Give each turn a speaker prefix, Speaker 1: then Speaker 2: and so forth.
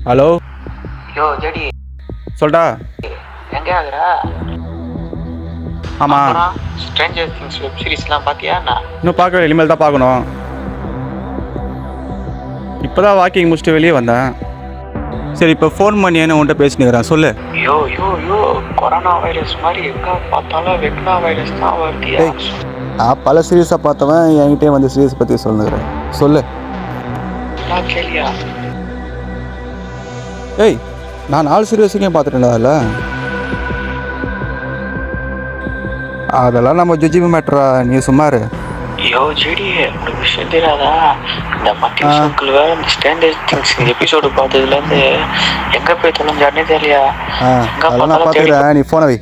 Speaker 1: Hello
Speaker 2: யோ JD
Speaker 1: சொல்டா.
Speaker 2: எங்கே ஆகுற?
Speaker 1: ஆமாம்.
Speaker 2: ஸ்ட்ரேஞ்சர் திங்ஸ் வெப் சீரிஸ்லாம் பார்த்தியா என்ன?
Speaker 1: இன்னும் பார்க்கல, இனிமேல் தான் பார்க்கணும். இப்போ தான் வாக்கிங் முடிச்சுட்டு வெளியே வந்தேன். சரி, இப்போ ஃபோன் பண்ணியேன்னு உன்கிட்ட பேசினுக்கிறேன், சொல்லு.
Speaker 2: யோ யோ யோ கொரோனா வைரஸ் மாதிரி எங்கே பார்த்தாலும் வெக்னா வைரஸ் தான் வருதியா?
Speaker 1: நான் பல சீரியஸாக பார்த்தவன் என்கிட்டே வந்து சீரியஸ் பற்றி சொல்லுங்கிறேன், சொல்லு.
Speaker 2: நான் கேளியா?
Speaker 1: ஏய், நான் 4 சீரியஸையும் பார்த்துட்டேன்டா. அதில் அதெல்லாம் நம்ம ஜட்ஜி மேட்ரா, நீ சும்மாரு.
Speaker 2: யோ ஜெடி, ஒரு விஷயம் தெரியாதா? இந்த மத்திய சர்க்கிள் வேற இந்த ஸ்ட்ரேஞ்சர் திங்ஸ் எபிசோடு பார்த்ததுலேருந்து எங்கே போய் தொலைஞ்சாருன்னே தெரியலையா?
Speaker 1: அதெல்லாம் நான் பார்த்துக்கிறேன், நீ ஃபோனை வை.